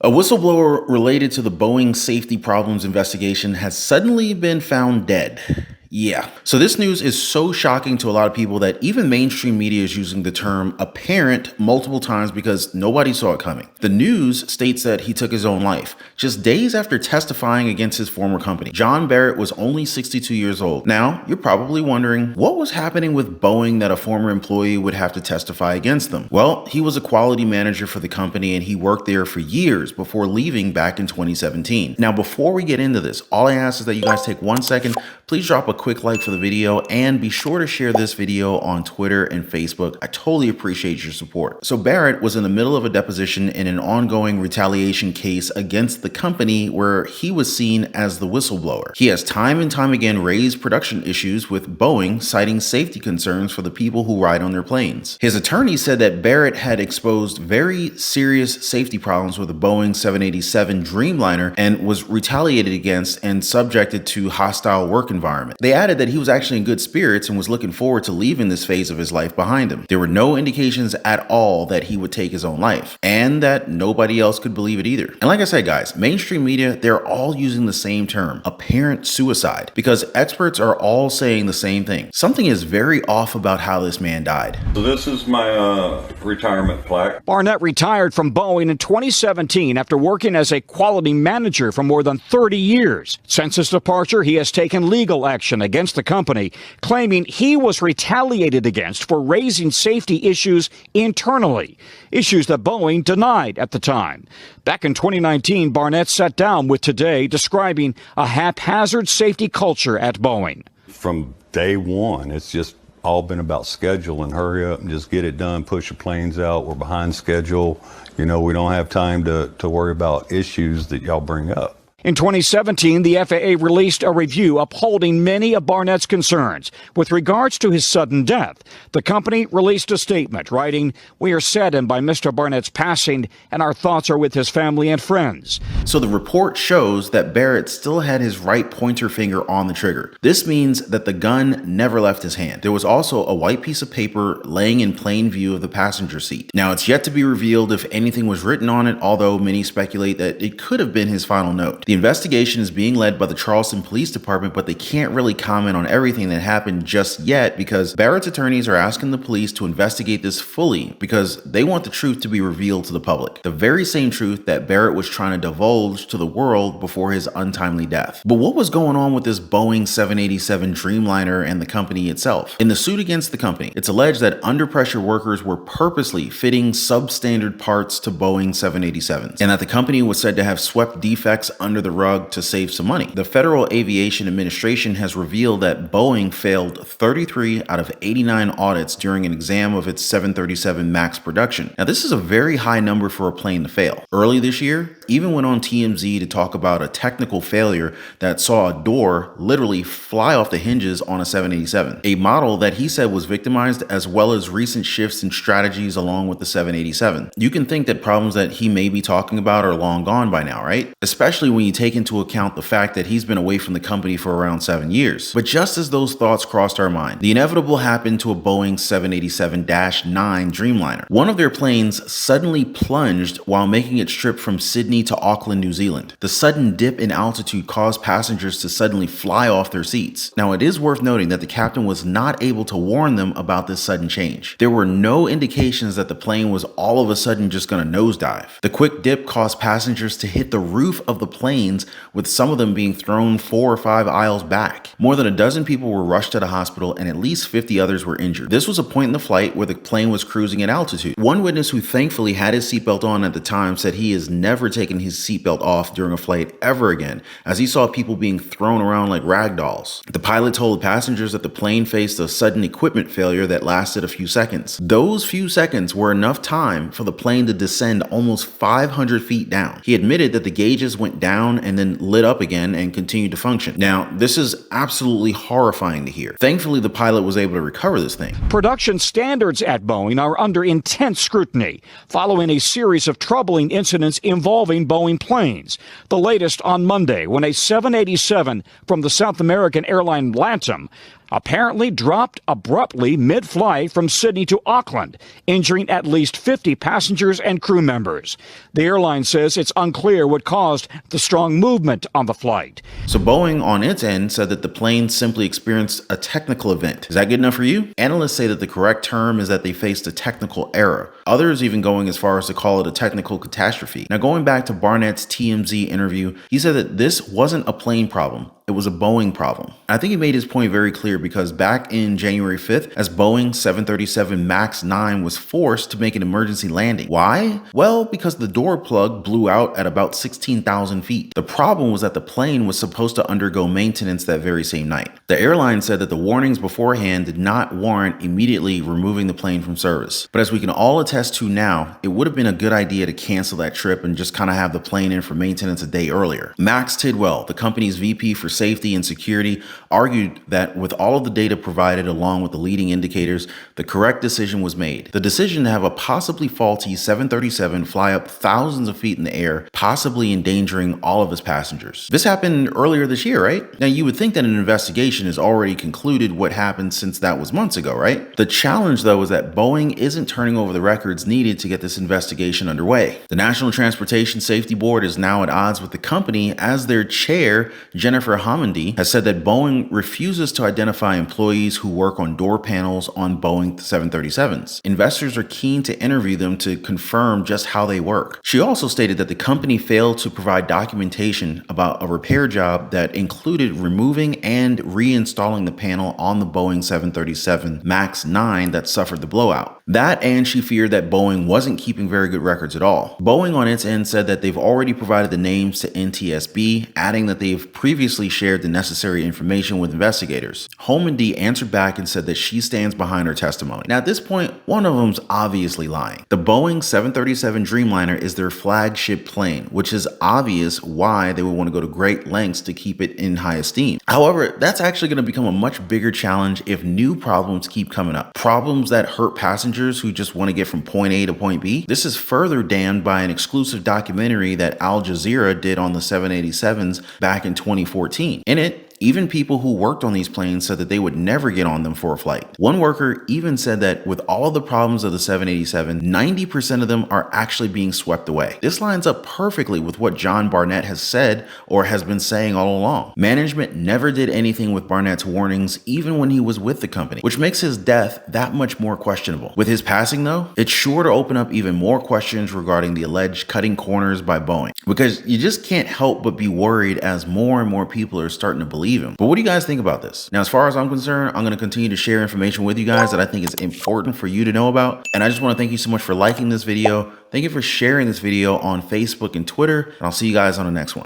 A whistleblower related to the Boeing safety problems investigation has suddenly been found dead. Yeah. So this news is so shocking to a lot of people that even mainstream media is using the term apparent multiple times because nobody saw it coming. The news states that he took his own life just days after testifying against his former company. John Barnett was only 62 years old. Now, you're probably wondering what was happening with Boeing that a former employee would have to testify against them. Well, he was a quality manager for the company and he worked there for years before leaving back in 2017. Now, before we get into this, all I ask is that you guys take 1 second, please drop a quick like for the video and be sure to share this video on Twitter and Facebook. I totally appreciate your support. So Barrett was in the middle of a deposition in an ongoing retaliation case against the company where he was seen as the whistleblower. He has time and time again raised production issues with Boeing, citing safety concerns for the people who ride on their planes. His attorney said that Barrett had exposed very serious safety problems with the Boeing 787 Dreamliner and was retaliated against and subjected to hostile work environment. They added that he was actually in good spirits and was looking forward to leaving this phase of his life behind him. There were no indications at all that he would take his own life, and that nobody else could believe it either. And like I said, guys, mainstream media, they're all using the same term, apparent suicide, because experts are all saying the same thing. Something is very off about how this man died. So this is my retirement plaque. Barnett retired from Boeing in 2017 after working as a quality manager for more than 30 years. Since his departure, he has taken legal action against the company, claiming he was retaliated against for raising safety issues internally, issues that Boeing denied at the time. Back in 2019, Barnett sat down with Today describing a haphazard safety culture at Boeing. From day one, it's just all been about schedule and hurry up and just get it done, push the planes out. We're behind schedule. You know, we don't have time to worry about issues that y'all bring up. In 2017, the FAA released a review upholding many of Barnett's concerns. With regards to his sudden death, the company released a statement writing, "We are saddened by Mr. Barnett's passing, and our thoughts are with his family and friends." So the report shows that Barrett still had his right pointer finger on the trigger. This means that the gun never left his hand. There was also a white piece of paper laying in plain view of the passenger seat. Now, it's yet to be revealed if anything was written on it, although many speculate that it could have been his final note. The investigation is being led by the Charleston Police Department, but they can't really comment on everything that happened just yet because Barrett's attorneys are asking the police to investigate this fully because they want the truth to be revealed to the public. The very same truth that Barrett was trying to divulge to the world before his untimely death. But what was going on with this Boeing 787 Dreamliner and the company itself? In the suit against the company, it's alleged that under pressure workers were purposely fitting substandard parts to Boeing 787s and that the company was said to have swept defects under the rug to save some money. The Federal Aviation Administration has revealed that Boeing failed 33 out of 89 audits during an exam of its 737 MAX production. Now, this is a very high number for a plane to fail. Early this year, even went on TMZ to talk about a technical failure that saw a door literally fly off the hinges on a 787, a model that he said was victimized, as well as recent shifts in strategies along with the 787. You can think that problems that he may be talking about are long gone by now, right? Especially when you take into account the fact that he's been away from the company for around 7 years. But just as those thoughts crossed our mind, the inevitable happened to a Boeing 787-9 Dreamliner. One of their planes suddenly plunged while making its trip from Sydney to Auckland, New Zealand. The sudden dip in altitude caused passengers to suddenly fly off their seats. Now, it is worth noting that the captain was not able to warn them about this sudden change. There were no indications that the plane was all of a sudden just going to nosedive. The quick dip caused passengers to hit the roof of the planes, with some of them being thrown 4 or 5 aisles back. More than a dozen people were rushed to the hospital and at least 50 others were injured. This was a point in the flight where the plane was cruising at altitude. One witness who thankfully had his seatbelt on at the time said he has never taken his seatbelt off during a flight ever again, as he saw people being thrown around like rag dolls. The pilot told passengers that the plane faced a sudden equipment failure that lasted a few seconds. Those few seconds were enough time for the plane to descend almost 500 feet down. He admitted that the gauges went down and then lit up again and continued to function. Now, this is absolutely horrifying to hear. Thankfully, the pilot was able to recover this thing. Production standards at Boeing are under intense scrutiny following a series of troubling incidents involving Boeing planes. The latest on Monday when a 787 from the South American airline LATAM apparently dropped abruptly mid-flight from Sydney to Auckland, injuring at least 50 passengers and crew members. The airline says it's unclear what caused the strong movement on the flight. So Boeing on its end said that the plane simply experienced a technical event. Is that good enough for you? Analysts say that the correct term is that they faced a technical error. Others even going as far as to call it a technical catastrophe. Now, going back to Barnett's TMZ interview, he said that this wasn't a plane problem. It was a Boeing problem. I think he made his point very clear because back in January 5th, as Boeing 737 MAX 9 was forced to make an emergency landing. Why? Well, because the door plug blew out at about 16,000 feet. The problem was that the plane was supposed to undergo maintenance that very same night. The airline said that the warnings beforehand did not warrant immediately removing the plane from service. But as we can all attest to now, it would have been a good idea to cancel that trip and just kind of have the plane in for maintenance a day earlier. Max Tidwell, the company's VP for Safety and Security, argued that with all of the data provided along with the leading indicators, the correct decision was made. The decision to have a possibly faulty 737 fly up thousands of feet in the air, possibly endangering all of its passengers. This happened earlier this year, right? Now you would think that an investigation has already concluded what happened since that was months ago, right? The challenge though is that Boeing isn't turning over the records needed to get this investigation underway. The National Transportation Safety Board is now at odds with the company as their chair, Jennifer Homendy, has said that Boeing refuses to identify employees who work on door panels on Boeing 737s. Investors are keen to interview them to confirm just how they work. She also stated that the company failed to provide documentation about a repair job that included removing and reinstalling the panel on the Boeing 737 MAX 9 that suffered the blowout. That, and she feared that Boeing wasn't keeping very good records at all. Boeing on its end said that they've already provided the names to NTSB, adding that they've previously shared the necessary information with investigators. Homendy answered back and said that she stands behind her testimony. Now at this point, one of them's obviously lying. The Boeing 737 Dreamliner is their flagship plane, which is obvious why they would want to go to great lengths to keep it in high esteem. However, that's actually going to become a much bigger challenge if new problems keep coming up. Problems that hurt passengers who just want to get from point A to point B. This is further damned by an exclusive documentary that Al Jazeera did on the 787s back in 2014. In it, even people who worked on these planes said that they would never get on them for a flight. One worker even said that with all the problems of the 787, 90% of them are actually being swept away. This lines up perfectly with what John Barnett has said or has been saying all along. Management never did anything with Barnett's warnings even when he was with the company, which makes his death that much more questionable. With his passing though, it's sure to open up even more questions regarding the alleged cutting corners by Boeing, because you just can't help but be worried as more and more people are starting to believe him. But what do you guys think about this? Now, as far as I'm concerned, I'm going to continue to share information with you guys that I think is important for you to know about. And I just want to thank you so much for liking this video. Thank you for sharing this video on Facebook and Twitter. And I'll see you guys on the next one.